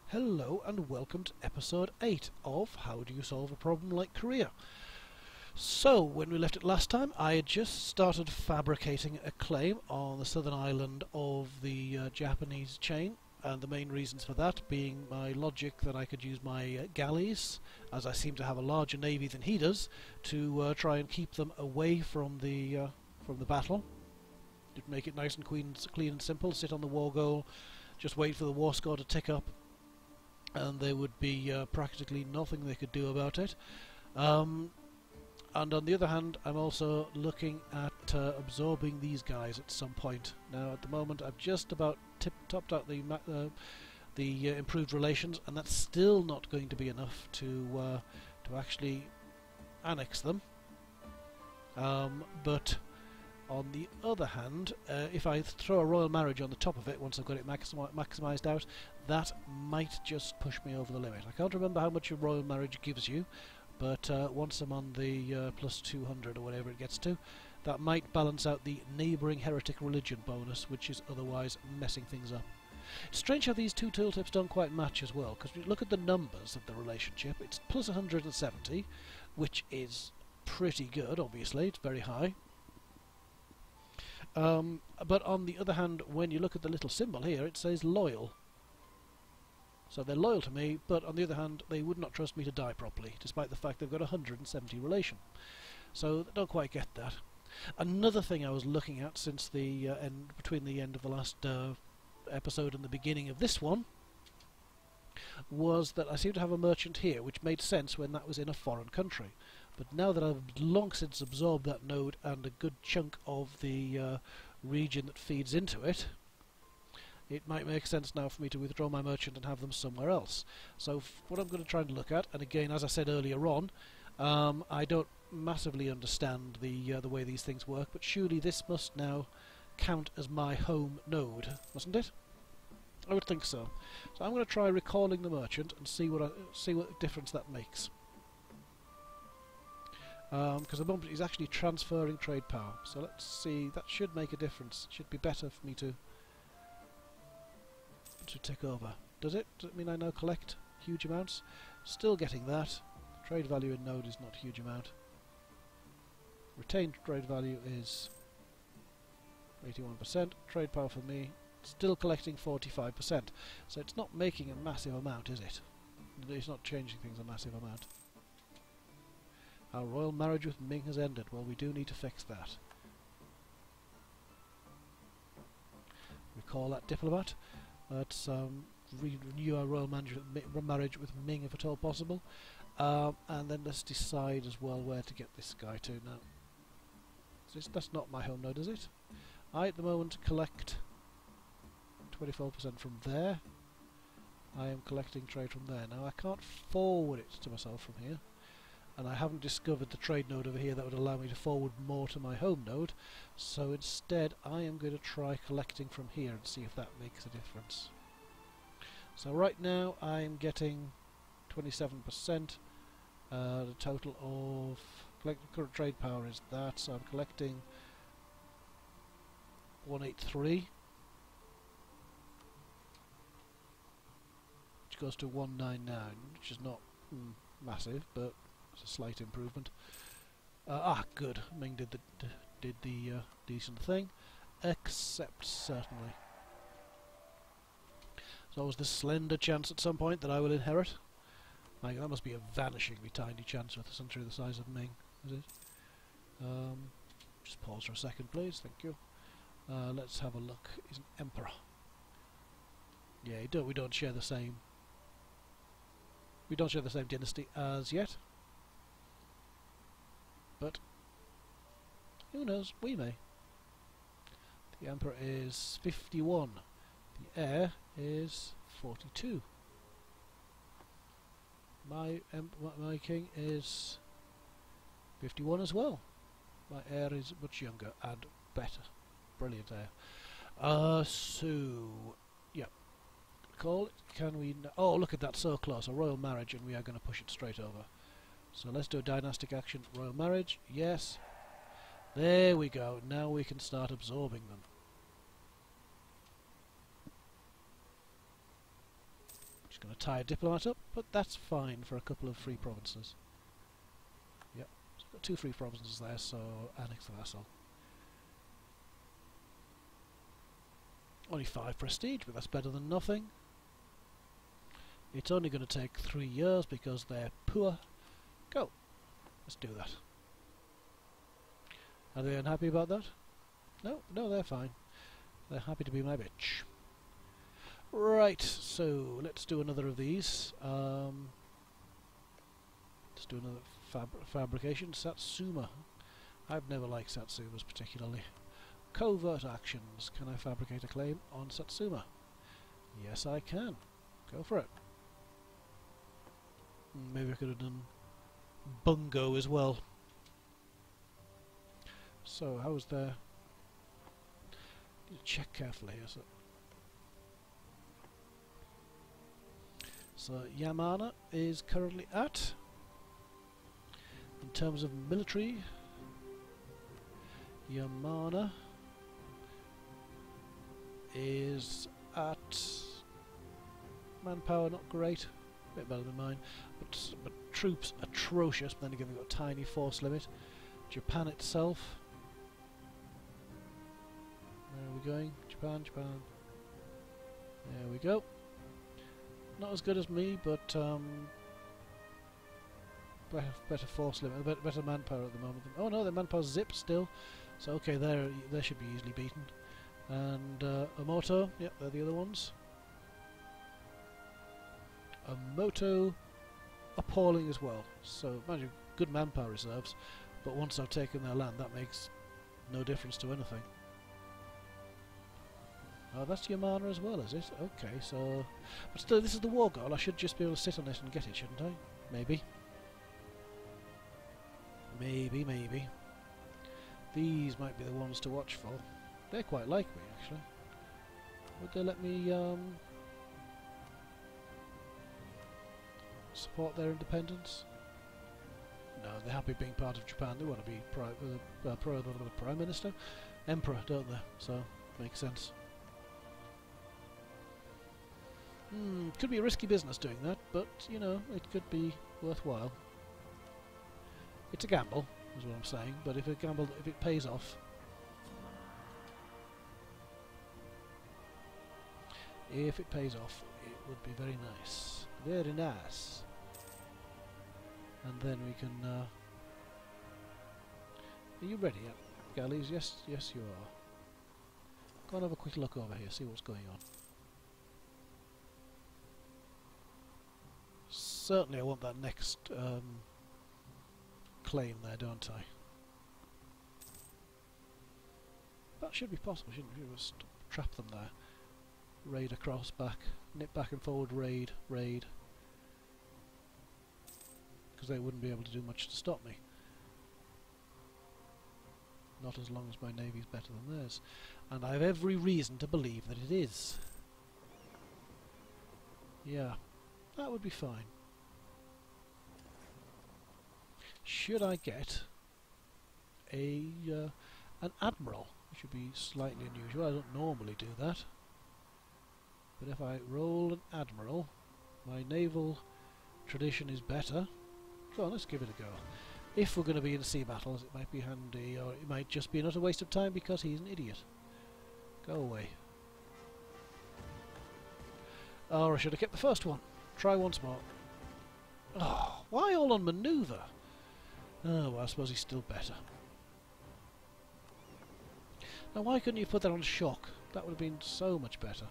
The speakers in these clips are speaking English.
Hello and welcome to episode 8 of How Do You Solve a Problem Like Korea. So, when we left it last time, I had just started fabricating a claim on the southern island of the Japanese chain, and the main reasons for that being my logic that I could use my galleys, as I seem to have a larger navy than he does, to try and keep them away from the battle. It'd make it nice and clean and simple, sit on the war goal, just wait for the war score to tick up, and there would be practically nothing they could do about it. And on the other hand, I'm also looking at absorbing these guys at some point. Now, at the moment, I've just about topped out the improved relations, and that's still not going to be enough to actually annex them. But on the other hand, if I throw a royal marriage on the top of it, once I've got it maximised out, that might just push me over the limit. I can't remember how much a royal marriage gives you, but once I'm on the plus 200 or whatever it gets to, that might balance out the neighbouring heretic religion bonus, which is otherwise messing things up. It's strange how these two tooltips don't quite match as well, because we look at the numbers of the relationship. It's plus 170, which is pretty good, obviously, it's very high. But on the other hand, when you look at the little symbol here, it says loyal. So they're loyal to me, but on the other hand, they would not trust me to die properly, despite the fact they've got 170 relation. So they don't quite get that. Another thing I was looking at since the between the end of the last episode and the beginning of this one was that I seem to have a merchant here, which made sense when that was in a foreign country. But now that I've long since absorbed that node and a good chunk of the region that feeds into it, it might make sense now for me to withdraw my merchant and have them somewhere else. So what I'm going to try and look at, and again, as I said earlier on, I don't massively understand the way these things work, but surely this must now count as my home node, mustn't it? I would think so. So I'm going to try recalling the merchant and see what difference that makes. Because at the moment he's actually transferring trade power. So let's see, that should make a difference. It should be better for me to take over. Does it? Does it mean I now collect huge amounts? Still getting that. Trade value in node is not a huge amount. Retained trade value is 81%. Trade power for me, still collecting 45%. So it's not making a massive amount, is it? It's not changing things a massive amount. Our royal marriage with Ming has ended. Well, we do need to fix that. Recall that diplomat. Let's renew our royal marriage with Ming if at all possible. And then let's decide as well where to get this guy to now. That's not my home node, is it? I at the moment collect 24% from there. I am collecting trade from there. Now I can't forward it to myself from here, and I haven't discovered the trade node over here that would allow me to forward more to my home node, so instead I am going to try collecting from here and see if that makes a difference. So right now I'm getting 27%. The total of current trade power is that, so I'm collecting 183, which goes to 199, which is not massive, but it's a slight improvement. Good. Ming did the decent thing, except certainly. So always the slender chance at some point that I will inherit. Like, that must be a vanishingly tiny chance with a country the size of Ming, is it? Just pause for a second, please. Thank you. Let's have a look. He's an emperor. Yeah, we don't share the same. We don't share the same dynasty as yet. But who knows? We may. The emperor is 51. The heir is 42. My king is 51 as well. My heir is much younger and better. Brilliant heir. So, yeah. Call it. Can we... Oh, look at that, so close. A royal marriage, and we are going to push it straight over. So let's do a dynastic action. Royal marriage. Yes. There we go. Now we can start absorbing them. going to tie a diplomat up, but that's fine for a couple of free provinces. Yep, so I've got 2 free provinces there, so annex the vassal. Only 5 prestige, but that's better than nothing. It's only going to take 3 years because they're poor. Go. Let's do that. Are they unhappy about that? No, no, they're fine. They're happy to be my bitch. Right, so let's do another of these. Let's do another fabrication. Satsuma. I've never liked Satsumas particularly. Covert actions. Can I fabricate a claim on Satsuma? Yes, I can. Go for it. Maybe I could have done Bungo as well. So, how's their... Need to check carefully here. So Yamana is currently at, in terms of military, Yamana is at manpower not great, a bit better than mine, but troops atrocious. But then again, we've got a tiny force limit. Japan itself. Where are we going? Japan, Japan. There we go. Not as good as me, but better force limit, better manpower at the moment. Oh no, their manpower's zipped still. So okay, they should be easily beaten. And Omoto, yep, they're the other ones. Omoto, appalling as well. So imagine good manpower reserves, but once I've taken their land, that makes no difference to anything. Oh, that's Yamana as well, is it? Okay, so... But still, this is the war goal. I should just be able to sit on it and get it, shouldn't I? Maybe. Maybe, maybe. These might be the ones to watch for. They quite like me, actually. Would they let me, support their independence? No, they're happy being part of Japan. They want to be Prime Minister? Emperor, don't they? So, makes sense. Could be a risky business doing that, but, you know, it could be worthwhile. It's a gamble, is what I'm saying, but if it pays off... If it pays off, it would be very nice. Very nice. And then we can... Are you ready yet, galleys? Yes, yes you are. Go and have a quick look over here, see what's going on. Certainly I want that next claim there, don't I? That should be possible, shouldn't we? Just trap them there. Raid across, back, nip back and forward, raid, raid. Because they wouldn't be able to do much to stop me. Not as long as my navy's better than theirs. And I have every reason to believe that it is. Yeah, that would be fine. Should I get an admiral? Which would be slightly unusual. I don't normally do that. But if I roll an admiral, my naval tradition is better. Go on, let's give it a go. If we're going to be in sea battles, it might be handy, or it might just be an utter waste of time because he's an idiot. Go away. Or I should have kept the first one. Try once more. Oh, why all on manoeuvre? Oh, well, I suppose he's still better. Now, why couldn't you put that on shock? That would have been so much better.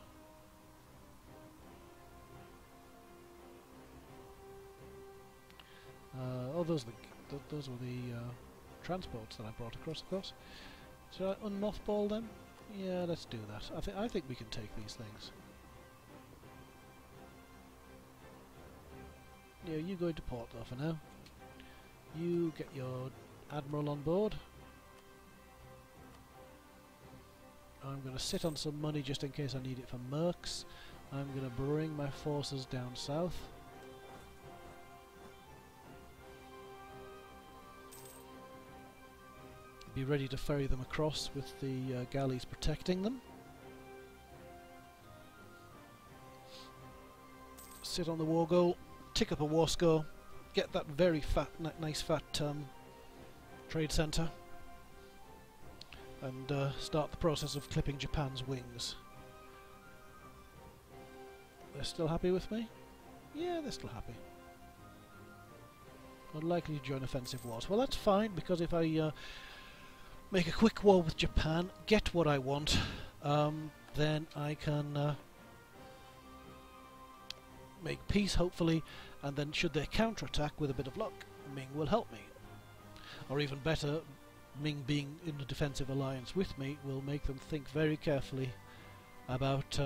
Oh, those were the transports that I brought across, of course. Should I unmothball them? Yeah, let's do that. I think we can take these things. Yeah, you go into port though for now. You get your admiral on board. I'm going to sit on some money just in case I need it for mercs. I'm going to bring my forces down south. Be ready to ferry them across with the galleys protecting them. sit on the war goal, tick up a war score, get that very fat, nice fat trade centre, and start the process of clipping Japan's wings. They're still happy with me? Yeah, they're still happy. Unlikely to join offensive wars. Well, that's fine, because if I make a quick war with Japan, get what I want, then I can make peace, hopefully, and then should they counterattack with a bit of luck, Ming will help me. Or even better, Ming being in a defensive alliance with me will make them think very carefully about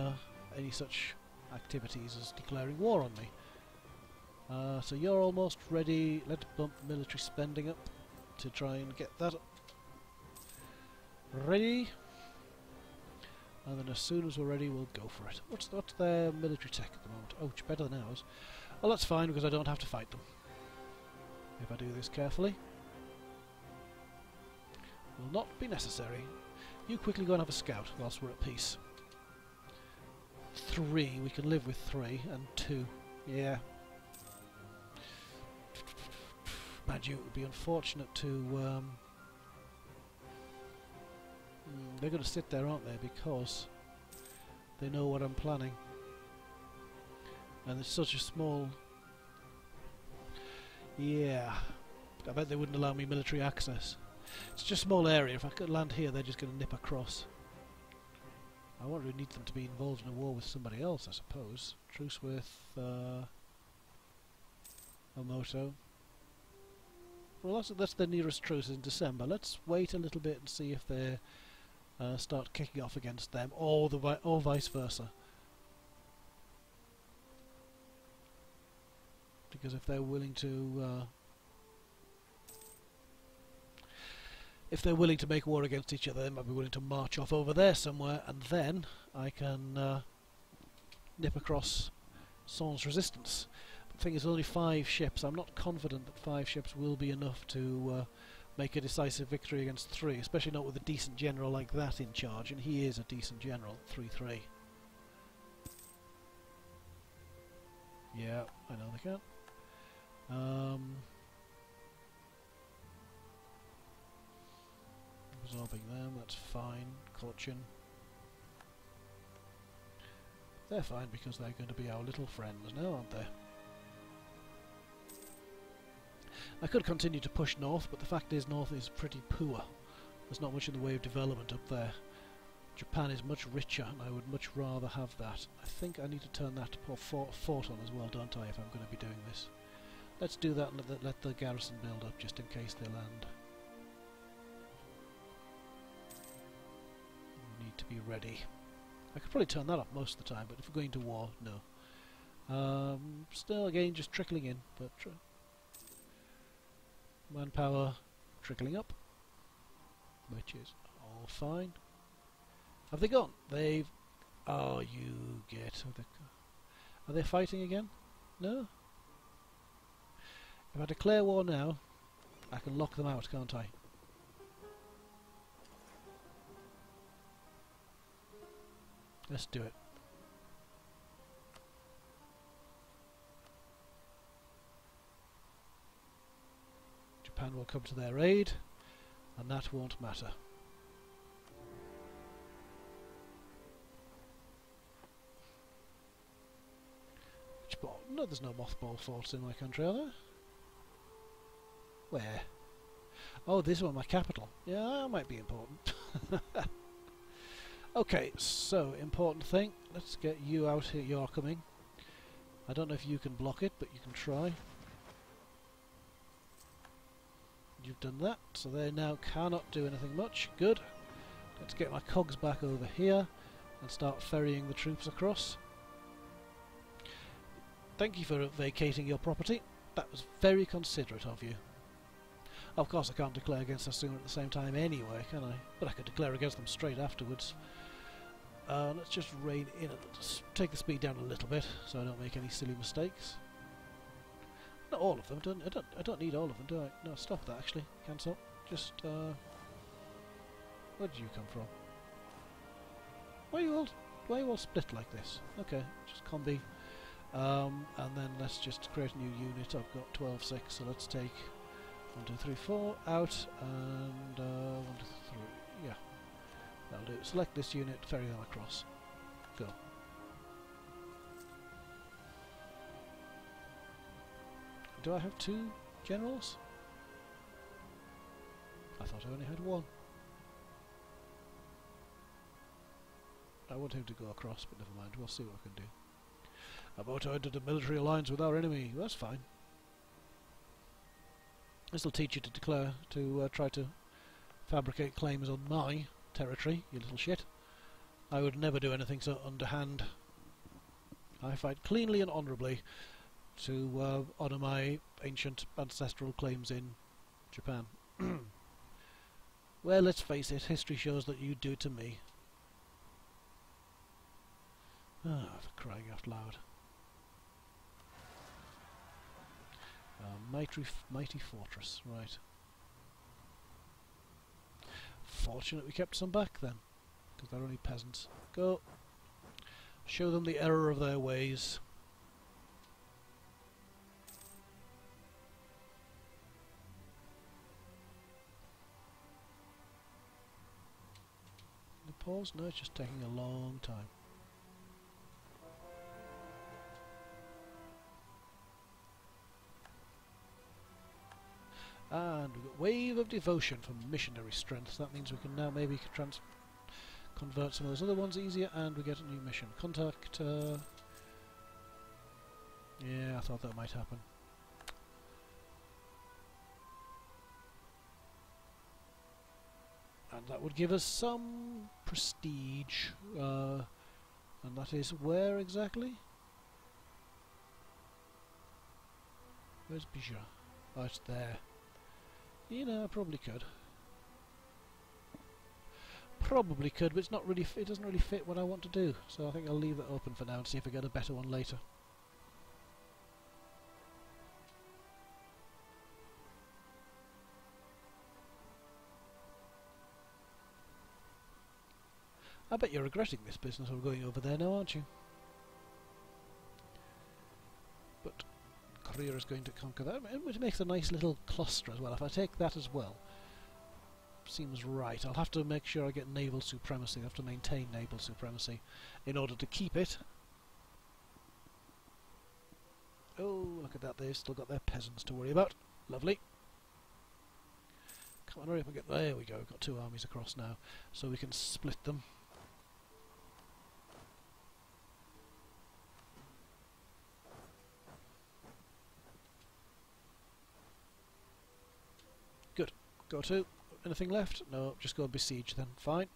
any such activities as declaring war on me. So you're almost ready. Let's bump military spending up to try and get that ready. And then as soon as we're ready, we'll go for it. What's their military tech at the moment? Oh, it's better than ours. Well, that's fine, because I don't have to fight them. If I do this carefully. Will not be necessary. You quickly go and have a scout whilst we're at peace. 3, we can live with 3, and 2. Yeah. Mind you, it would be unfortunate to... they're going to sit there, aren't they, because they know what I'm planning. And it's such a small... Yeah. I bet they wouldn't allow me military access. It's just a small area. If I could land here, they're just going to nip across. I won't really need them to be involved in a war with somebody else, I suppose. Truce with Omoto. Well, that's the nearest truce in December. Let's wait a little bit and see if they start kicking off against them, or vice versa. Because if they're willing to make war against each other, they might be willing to march off over there somewhere, and then I can nip across Sans resistance. But the thing is, only 5 ships. I'm not confident that 5 ships will be enough to make a decisive victory against 3, especially not with a decent general like that in charge, and he is a decent general, 3-3. Yeah, I know they can. Absorbing them, that's fine. Cochin. They're fine because they're going to be our little friends now, aren't they? I could continue to push north, but the fact is north is pretty poor. There's not much in the way of development up there. Japan is much richer, and I would much rather have that. I think I need to turn that fort on as well, don't I, if I'm going to be doing this. Let's do that and let the garrison build up, just in case they land. Need to be ready. I could probably turn that up most of the time, but if we're going to war, no. Still, again, just trickling in, but manpower trickling up, which is all fine. Have they gone? They've... Oh, you get... Are they fighting again? No? If I declare war now, I can lock them out, can't I? Let's do it. Japan will come to their aid, and that won't matter. Which ball? No, there's no mothball forts in my country, are there? Where? Oh, this one, my capital. Yeah, that might be important. Okay, so, important thing. Let's get you out here. You're coming. I don't know if you can block it, but you can try. You've done that, so they now cannot do anything much. Good. Let's get my cogs back over here and start ferrying the troops across. Thank you for vacating your property. That was very considerate of you. Of course I can't declare against Asuna at the same time anyway, can I? But I could declare against them straight afterwards. Let's just rein in and just take the speed down a little bit so I don't make any silly mistakes. Not all of them. I don't need all of them, do I? No, stop that actually. Cancel. Just where did you come from? Why are you all split like this? Okay, just combi. And then let's just create a new unit. I've got 12.6, so let's take 1, 2, 3, 4 out, and 1, 2, 3, yeah, that'll do. Select this unit, ferry them across. Go. Do I have 2 generals? I thought I only had 1. I want him to go across, but never mind, we'll see what I can do. About to enter the military alliance with our enemy. That's fine. This will teach you to declare, to try to fabricate claims on my territory, you little shit. I would never do anything so underhand. I fight cleanly and honourably to honour my ancient ancestral claims in Japan. Well, let's face it, history shows that you do to me. Ah, for crying out loud. Mighty fortress, right. Fortunate we kept some back then, because they're only peasants. Go. Show them the error of their ways. The pause? No, it's just taking a long time. And we've got Wave of Devotion for missionary strength. That means we can now maybe convert some of those other ones easier, and we get a new mission. Contact... yeah, I thought that might happen. And that would give us some prestige. And that is where exactly? Where's Bija? Oh, it's there. You know, I probably could. Probably could, but it's not really. It doesn't really fit what I want to do. So I think I'll leave that open for now and see if I get a better one later. I bet you're regretting this business of going over there now, aren't you? But Korea is going to conquer that, which makes a nice little cluster as well. If I take that as well, seems right. I'll have to make sure I get naval supremacy. I have to maintain naval supremacy in order to keep it. Oh, look at that, they've still got their peasants to worry about. Lovely. Come on, hurry up and get... There we go, we've got 2 armies across now, so we can split them. Good. Go to. Anything left? No, just go and besiege then. Fine.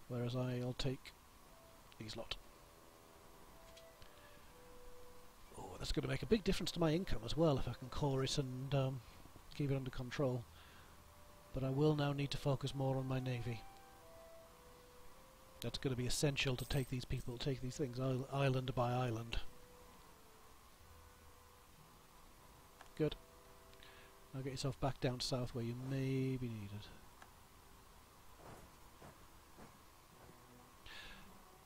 Whereas I'll take these lot. Oh, that's going to make a big difference to my income as well if I can core it and keep it under control. But I will now need to focus more on my navy. That's going to be essential to take these people, take these things island by island. Good. Now get yourself back down south where you may be needed.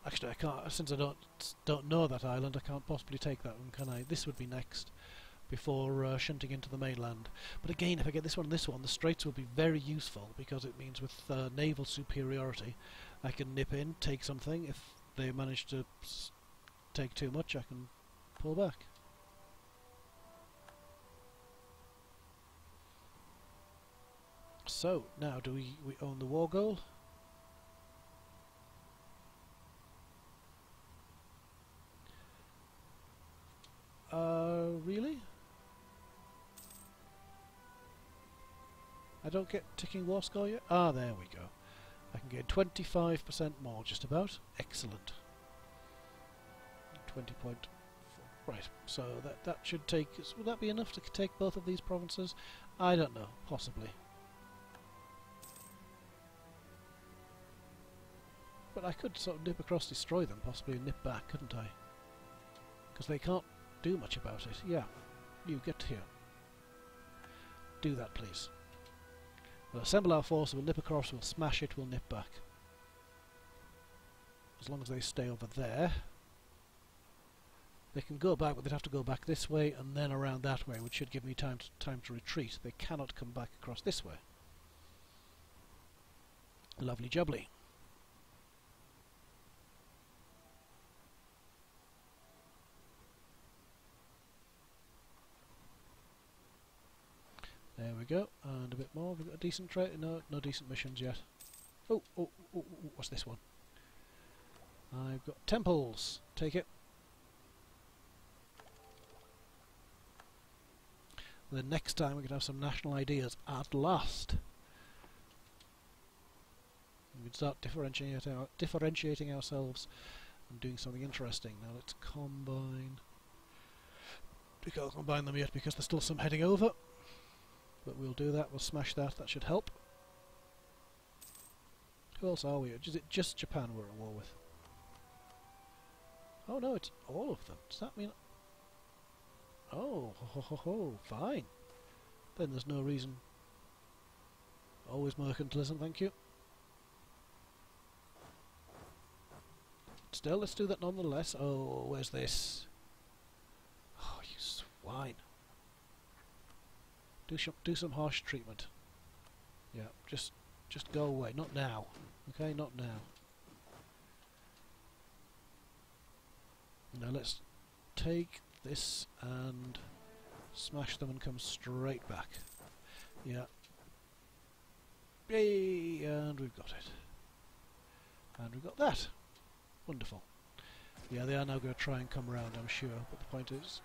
Actually, I can't, since I don't know that island, I can't possibly take that one, can I? This would be next, before shunting into the mainland. But again, if I get this one and this one, the straits will be very useful, because it means with naval superiority, I can nip in, take something. If they manage to take too much, I can pull back. So, now do we own the war goal? Really? I don't get ticking war score yet? Ah, there we go. I can get 25% more, just about. Excellent. 20.4. Right, so that should take... Would that be enough to take both of these provinces? I don't know. Possibly. But I could sort of nip across, destroy them, possibly, and nip back, couldn't I? Because they can't do much about it. Yeah, you get here. Do that, please. We'll assemble our force, we'll nip across, we'll smash it, we'll nip back. As long as they stay over there. They can go back, but they'd have to go back this way and then around that way, which should give me time to retreat. They cannot come back across this way. Lovely jubbly. There we go, and a bit more. We've got a decent trade. No, no decent missions yet. Oh, what's this one? I've got temples. Take it. The next time we can have some national ideas at last. We can start differentiating ourselves and doing something interesting. Now let's combine. We can't combine them yet because there's still some heading over. But we'll do that, we'll smash that, that should help. Who else are we? Is it just Japan we're at war with? Oh no, it's all of them. Does that mean... Oh, fine. Then there's no reason. Always mercantilism, thank you. Still, let's do that nonetheless. Oh, where's this? Oh, you swine. Do some harsh treatment. Yeah, just go away. Not now. Okay, not now. Now let's take this and smash them and come straight back. Yeah. Yay! And we've got it. And we've got that. Wonderful. Yeah, they are now going to try and come around, I'm sure. But the point is,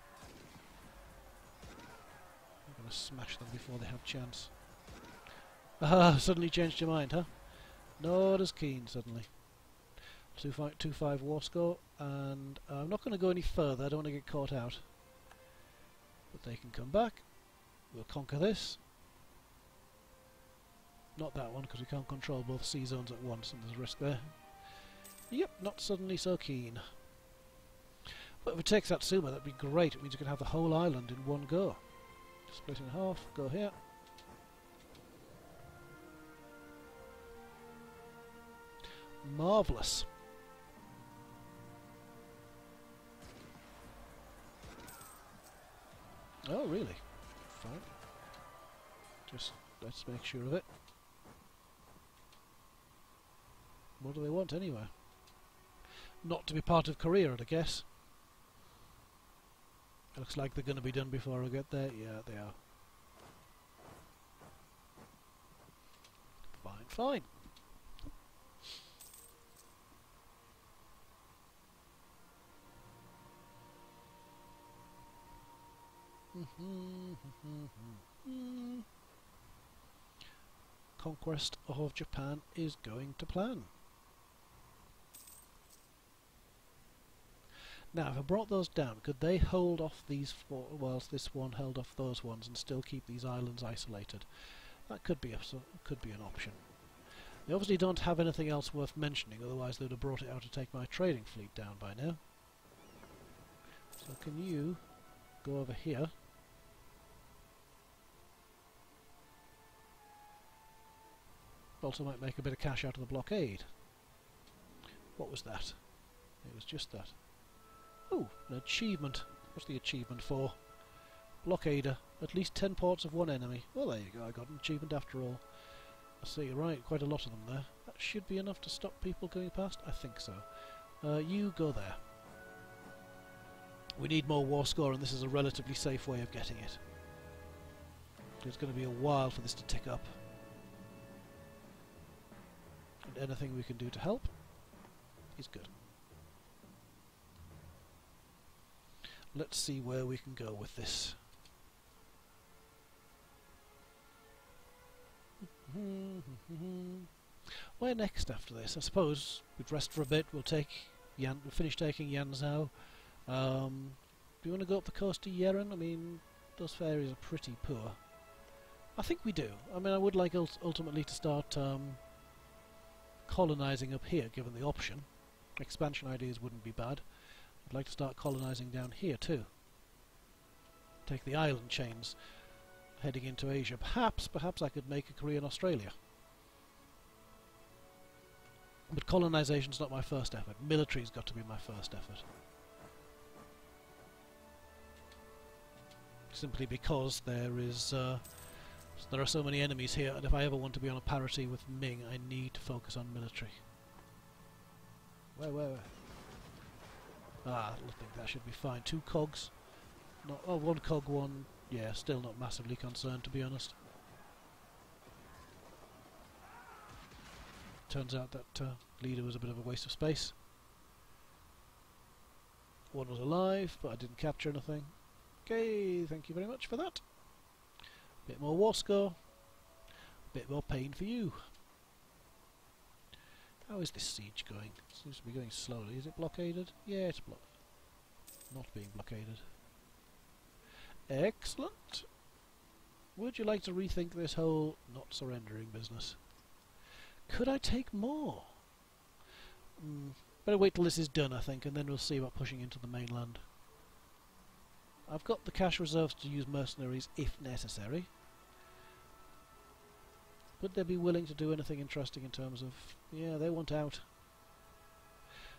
I'm going to smash them before they have chance. Ah, suddenly changed your mind, huh? Not as keen, suddenly. 2-5 war score, and I'm not going to go any further, I don't want to get caught out. But they can come back. We'll conquer this. Not that one, because we can't control both sea zones at once, and there's a risk there. Yep, not suddenly so keen. But if it takes Satsuma, that'd be great. It means you can have the whole island in one go. Split in half, go here. Marvellous. Oh, really? Fine. Just let's make sure of it. What do they want anyway? Not to be part of Korea, I guess. It looks like they're going to be done before I get there. Yeah, they are. Fine, fine. Conquest of Japan is going to plan. Now, if I brought those down, could they hold off these four whilst this one held off those ones and still keep these islands isolated? That could be an option. They obviously don't have anything else worth mentioning, otherwise they would have brought it out to take my trading fleet down by now. So can you go over here? Also might make a bit of cash out of the blockade. What was that? It was just that. Oh, an achievement. What's the achievement for? Blockader. At least 10 ports of one enemy. Well, there you go. I got an achievement after all. I see you're right. Quite a lot of them there. That should be enough to stop people going past. I think so. You go there. We need more war score, and this is a relatively safe way of getting it. It's going to be a while for this to tick up. And anything we can do to help is good. Let's see where we can go with this. Where next after this? I suppose we'd rest for a bit. We'll finish taking Yanzhou. Do you want to go up the coast to Yeren? I mean, those ferries are pretty poor. I think we do. I mean, I would like ultimately to start colonising up here, given the option. Expansion ideas wouldn't be bad. I'd like to start colonising down here too. Take the island chains heading into Asia. Perhaps I could make a Korea and Australia. But colonisation's not my first effort. Military's got to be my first effort. simply because there are so many enemies here, and if I ever want to be on a parity with Ming, I need to focus on military. Where? Ah, I think that should be fine. 2 cogs. Not, oh, 1 cog, 1... Yeah, still not massively concerned, to be honest. Turns out that leader was a bit of a waste of space. 1 was alive, but I didn't capture anything. Okay, thank you very much for that. Bit more war score. Bit more pain for you. How is this siege going? It seems to be going slowly. Is it blockaded? Yeah, it's not being blockaded. Excellent. Would you like to rethink this whole not surrendering business? Could I take more? Better wait till this is done, I think, and then we'll see about pushing into the mainland. I've got the cash reserves to use mercenaries if necessary. Would they be willing to do anything interesting in terms of... Yeah, they want out.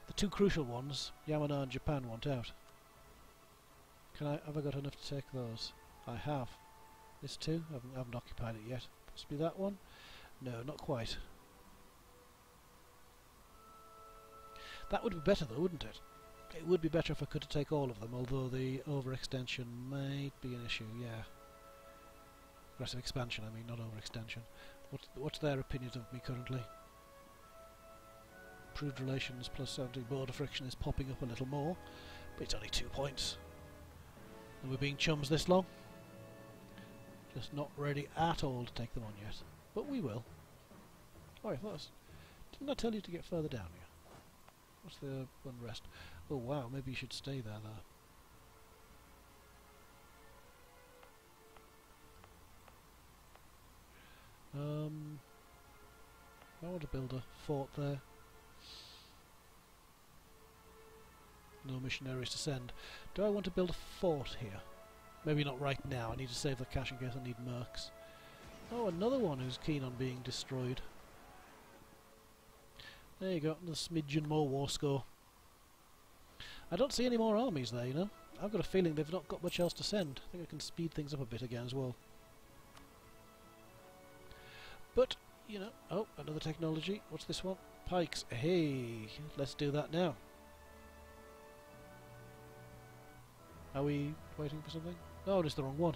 The 2 crucial ones, Yamana and Japan, want out. Have I got enough to take those? I have. This too? I haven't occupied it yet. Possibly that one? No, not quite. That would be better though, wouldn't it? It would be better if I could take all of them, although the overextension might be an issue, yeah. Aggressive expansion, I mean, not overextension. What's their opinion of me currently? Improved relations plus 70 border friction is popping up a little more, but it's only 2 points. And we're being chums this long. Just not ready at all to take them on yet. But we will. Oh, I thought didn't I tell you to get further down here? What's the unrest? Oh wow, maybe you should stay there though. I want to build a fort there. No missionaries to send. Do I want to build a fort here? Maybe not right now. I need to save the cash in case I need mercs. Oh, another one who's keen on being destroyed. There you go, another smidgen more war score. I don't see any more armies there, you know. I've got a feeling they've not got much else to send. I think I can speed things up a bit again as well. But, you know... Oh, another technology. What's this one? Pikes. Hey, let's do that now. Are we waiting for something? Oh, it's the wrong one.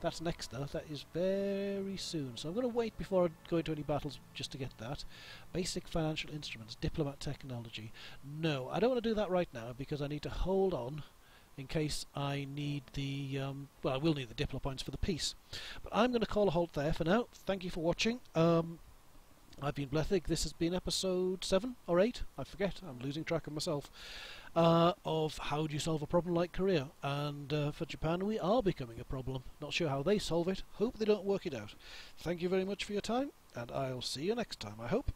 That's next though. That is very soon. So I'm going to wait before I go into any battles just to get that. Basic financial instruments, diplomat technology. No, I don't want to do that right now because I need to hold on in case I need the... well, I will need the diplo points for the peace. But I'm going to call a halt there for now. Thank you for watching. I've been Blethig. This has been episode 7 or 8. I forget. I'm losing track of myself. Of how do you solve a problem like Korea. And for Japan, we are becoming a problem. Not sure how they solve it. Hope they don't work it out. Thank you very much for your time, and I'll see you next time, I hope.